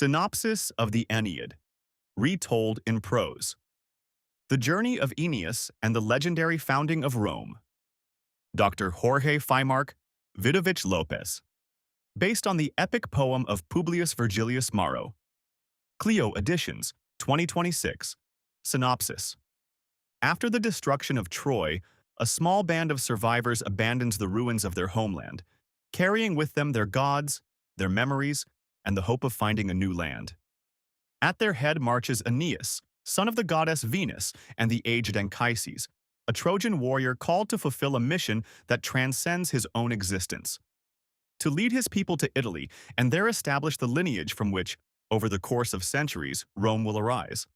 Synopsis of the Aeneid, retold in prose. The journey of Aeneas and the legendary founding of Rome. Dr. Jorge Fimark Vidovich Lopez. Based on the epic poem of Publius Virgilius Maro. Clio Editions, 2026. Synopsis. After the destruction of Troy, a small band of survivors abandons the ruins of their homeland, carrying with them their gods, their memories, and the hope of finding a new land. At their head marches Aeneas, son of the goddess Venus and the aged Anchises, a Trojan warrior called to fulfill a mission that transcends his own existence. To lead his people to Italy and there establish the lineage from which, over the course of centuries, Rome will arise.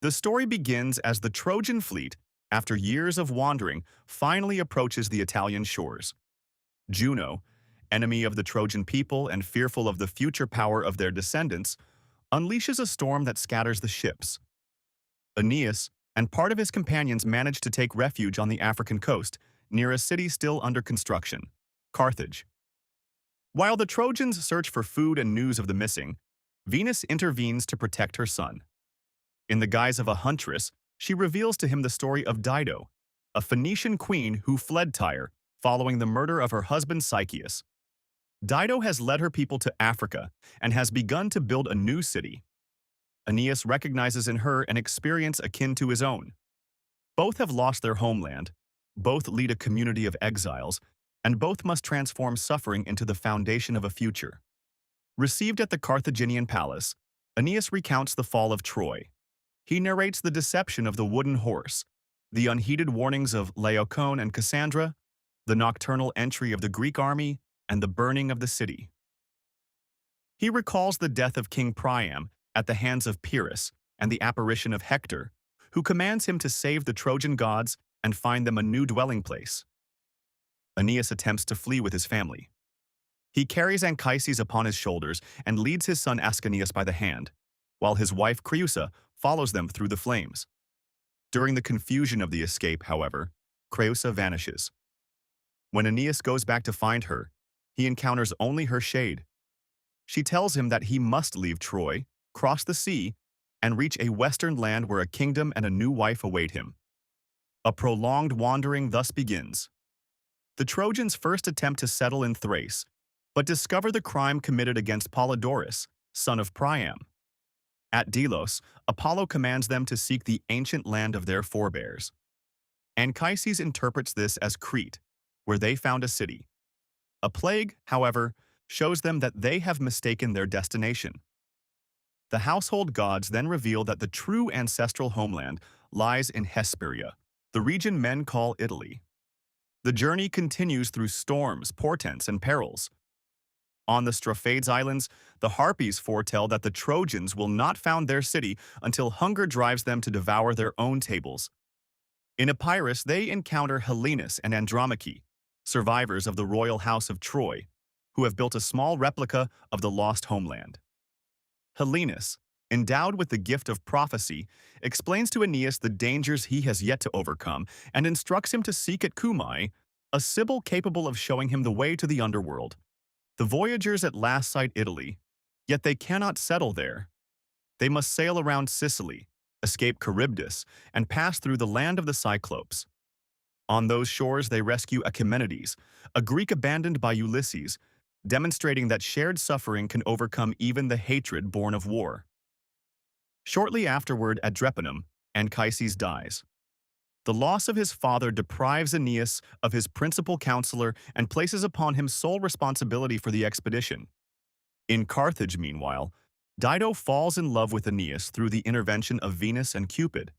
The story begins as the Trojan fleet, after years of wandering, finally approaches the Italian shores. Juno, enemy of the Trojan people and fearful of the future power of their descendants, unleashes a storm that scatters the ships. Aeneas and part of his companions manage to take refuge on the African coast, near a city still under construction, Carthage. While the Trojans search for food and news of the missing, Venus intervenes to protect her son. In the guise of a huntress, she reveals to him the story of Dido, a Phoenician queen who fled Tyre following the murder of her husband Sychaeus. Dido has led her people to Africa and has begun to build a new city. Aeneas recognizes in her an experience akin to his own. Both have lost their homeland, both lead a community of exiles, and both must transform suffering into the foundation of a future. Received at the Carthaginian palace, Aeneas recounts the fall of Troy. He narrates the deception of the wooden horse, the unheeded warnings of Laocoon and Cassandra, the nocturnal entry of the Greek army, and the burning of the city. He recalls the death of King Priam at the hands of Pyrrhus and the apparition of Hector, who commands him to save the Trojan gods and find them a new dwelling place. Aeneas attempts to flee with his family. He carries Anchises upon his shoulders and leads his son Ascanius by the hand, while his wife Creusa follows them through the flames. During the confusion of the escape, however, Creusa vanishes. When Aeneas goes back to find her, he encounters only her shade. She tells him that he must leave Troy, cross the sea, and reach a western land where a kingdom and a new wife await him. A prolonged wandering thus begins. The Trojans first attempt to settle in Thrace, but discover the crime committed against Polydorus, son of Priam. At Delos, Apollo commands them to seek the ancient land of their forebears. Anchises interprets this as Crete, where they found a city. A plague, however, shows them that they have mistaken their destination. The household gods then reveal that the true ancestral homeland lies in Hesperia, the region men call Italy. The journey continues through storms, portents, and perils. On the Strophades Islands, the Harpies foretell that the Trojans will not found their city until hunger drives them to devour their own tables. In Epirus, they encounter Helenus and Andromache, survivors of the royal house of Troy, who have built a small replica of the lost homeland. Helenus, endowed with the gift of prophecy, explains to Aeneas the dangers he has yet to overcome and instructs him to seek at Cumae, a sibyl capable of showing him the way to the underworld. The voyagers at last sight Italy, yet they cannot settle there. They must sail around Sicily, escape Charybdis, and pass through the land of the Cyclopes. On those shores they rescue Achaemenides, a Greek abandoned by Ulysses, demonstrating that shared suffering can overcome even the hatred born of war. Shortly afterward at Drepanum, Anchises dies. The loss of his father deprives Aeneas of his principal counselor and places upon him sole responsibility for the expedition. In Carthage, meanwhile, Dido falls in love with Aeneas through the intervention of Venus and Cupid.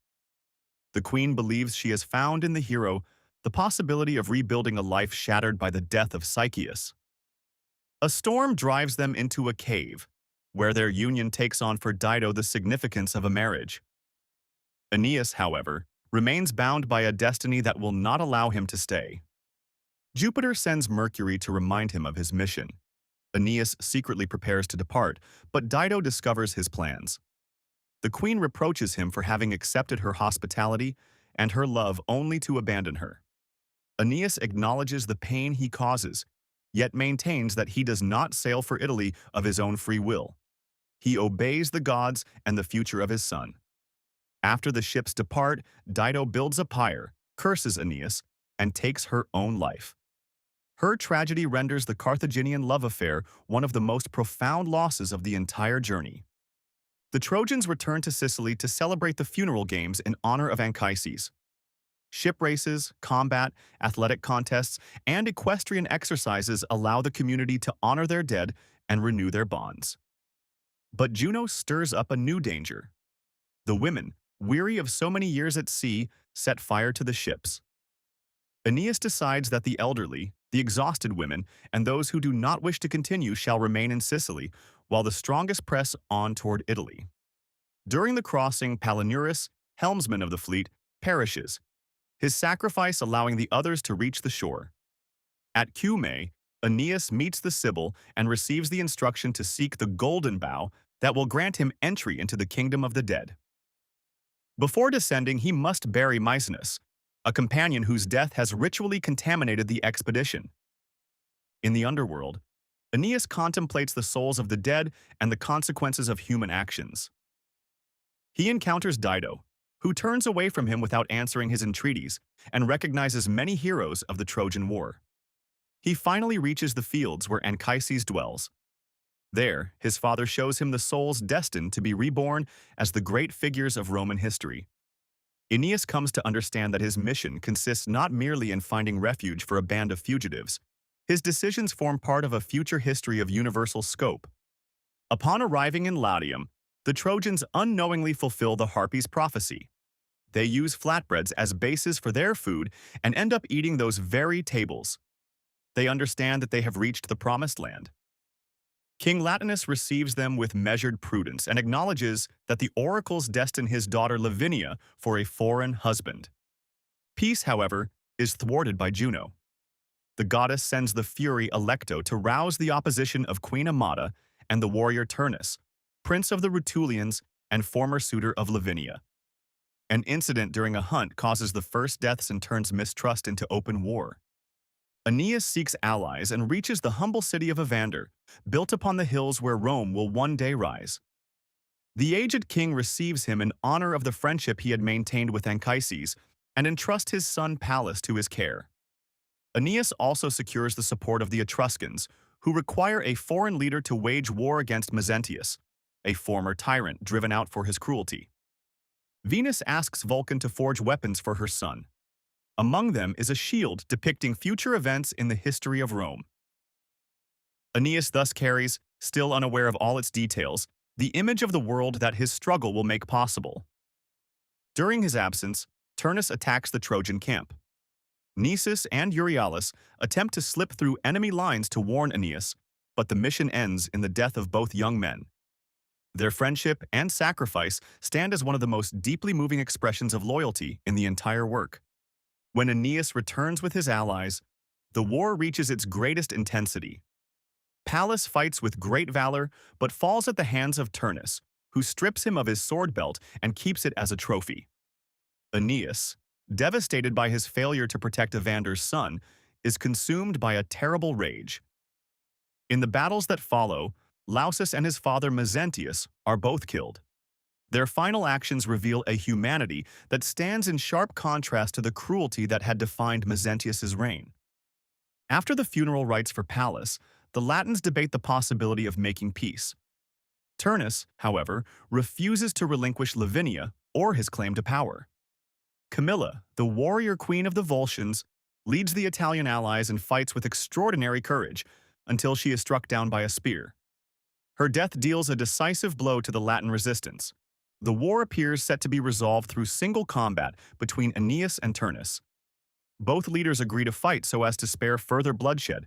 The queen believes she has found in the hero the possibility of rebuilding a life shattered by the death of Sychaeus. A storm drives them into a cave, where their union takes on for Dido the significance of a marriage. Aeneas, however, remains bound by a destiny that will not allow him to stay. Jupiter sends Mercury to remind him of his mission. Aeneas secretly prepares to depart, but Dido discovers his plans. The queen reproaches him for having accepted her hospitality and her love only to abandon her. Aeneas acknowledges the pain he causes, yet maintains that he does not sail for Italy of his own free will. He obeys the gods and the future of his son. After the ships depart, Dido builds a pyre, curses Aeneas, and takes her own life. Her tragedy renders the Carthaginian love affair one of the most profound losses of the entire journey. The Trojans return to Sicily to celebrate the funeral games in honor of Anchises. Ship races, combat, athletic contests, and equestrian exercises allow the community to honor their dead and renew their bonds. But Juno stirs up a new danger. The women, weary of so many years at sea, set fire to the ships. Aeneas decides that the elderly, the exhausted women, and those who do not wish to continue shall remain in Sicily, while the strongest press on toward Italy. During the crossing, Palinurus, helmsman of the fleet, perishes, his sacrifice allowing the others to reach the shore. At Cumae, Aeneas meets the Sibyl and receives the instruction to seek the golden bough that will grant him entry into the kingdom of the dead. Before descending, he must bury Maecenas, a companion whose death has ritually contaminated the expedition. In the underworld, Aeneas contemplates the souls of the dead and the consequences of human actions. He encounters Dido, who turns away from him without answering his entreaties and recognizes many heroes of the Trojan War. He finally reaches the fields where Anchises dwells. There, his father shows him the souls destined to be reborn as the great figures of Roman history. Aeneas comes to understand that his mission consists not merely in finding refuge for a band of fugitives. His decisions form part of a future history of universal scope. Upon arriving in Laudium, the Trojans unknowingly fulfill the Harpy's prophecy. They use flatbreads as bases for their food and end up eating those very tables. They understand that they have reached the promised land. King Latinus receives them with measured prudence and acknowledges that the oracles destine his daughter Lavinia for a foreign husband. Peace, however, is thwarted by Juno. The goddess sends the Fury Alecto to rouse the opposition of Queen Amata and the warrior Turnus, prince of the Rutulians and former suitor of Lavinia. An incident during a hunt causes the first deaths and turns mistrust into open war. Aeneas seeks allies and reaches the humble city of Evander, built upon the hills where Rome will one day rise. The aged king receives him in honor of the friendship he had maintained with Anchises and entrusts his son Pallas to his care. Aeneas also secures the support of the Etruscans, who require a foreign leader to wage war against Mezentius, a former tyrant driven out for his cruelty. Venus asks Vulcan to forge weapons for her son. Among them is a shield depicting future events in the history of Rome. Aeneas thus carries, still unaware of all its details, the image of the world that his struggle will make possible. During his absence, Turnus attacks the Trojan camp. Nisus and Euryalus attempt to slip through enemy lines to warn Aeneas, but the mission ends in the death of both young men. Their friendship and sacrifice stand as one of the most deeply moving expressions of loyalty in the entire work. When Aeneas returns with his allies, the war reaches its greatest intensity. Pallas fights with great valor, but falls at the hands of Turnus, who strips him of his sword belt and keeps it as a trophy. Aeneas, devastated by his failure to protect Evander's son, is consumed by a terrible rage. In the battles that follow, Lausus and his father Mezentius are both killed. Their final actions reveal a humanity that stands in sharp contrast to the cruelty that had defined Mezentius's reign. After the funeral rites for Pallas, the Latins debate the possibility of making peace. Turnus, however, refuses to relinquish Lavinia or his claim to power. Camilla, the warrior queen of the Volscians, leads the Italian allies and fights with extraordinary courage until she is struck down by a spear. Her death deals a decisive blow to the Latin resistance. The war appears set to be resolved through single combat between Aeneas and Turnus. Both leaders agree to fight so as to spare further bloodshed,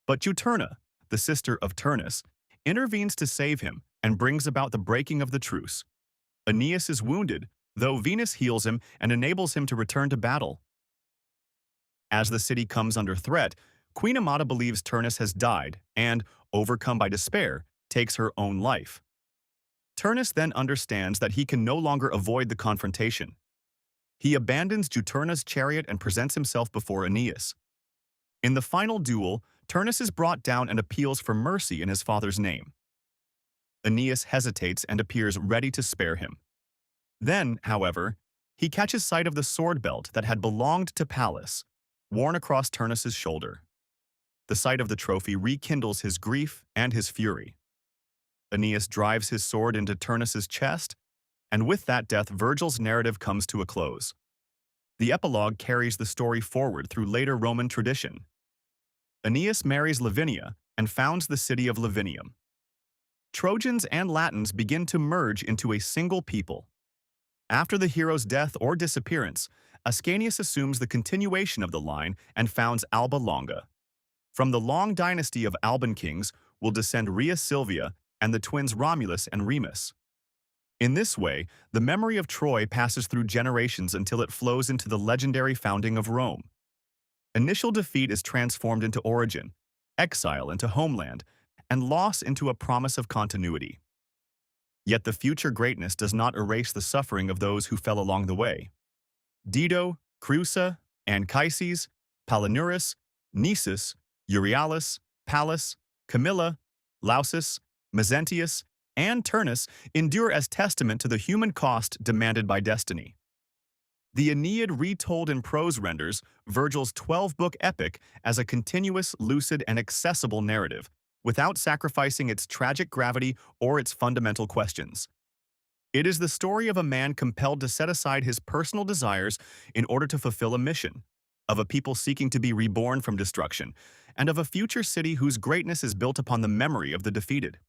but Juturna, the sister of Turnus, intervenes to save him and brings about the breaking of the truce. Aeneas is wounded, though Venus heals him and enables him to return to battle. As the city comes under threat, Queen Amata believes Turnus has died and, overcome by despair, takes her own life. Turnus then understands that he can no longer avoid the confrontation. He abandons Juturna's chariot and presents himself before Aeneas. In the final duel, Turnus is brought down and appeals for mercy in his father's name. Aeneas hesitates and appears ready to spare him. Then, however, he catches sight of the sword belt that had belonged to Pallas, worn across Turnus's shoulder. The sight of the trophy rekindles his grief and his fury. Aeneas drives his sword into Turnus's chest, and with that death, Virgil's narrative comes to a close. The epilogue carries the story forward through later Roman tradition. Aeneas marries Lavinia and founds the city of Lavinium. Trojans and Latins begin to merge into a single people. After the hero's death or disappearance, Ascanius assumes the continuation of the line and founds Alba Longa. From the long dynasty of Alban kings will descend Rhea Silvia and the twins Romulus and Remus. In this way, the memory of Troy passes through generations until it flows into the legendary founding of Rome. Initial defeat is transformed into origin, exile into homeland, and loss into a promise of continuity. Yet the future greatness does not erase the suffering of those who fell along the way. Dido, Creusa, Anchises, Palinurus, Nisus, Euryalus, Pallas, Camilla, Lausus, Mezentius, and Turnus endure as testament to the human cost demanded by destiny. The Aeneid retold in prose renders Virgil's 12-book epic as a continuous, lucid, and accessible narrative, without sacrificing its tragic gravity or its fundamental questions. It is the story of a man compelled to set aside his personal desires in order to fulfill a mission, of a people seeking to be reborn from destruction, and of a future city whose greatness is built upon the memory of the defeated.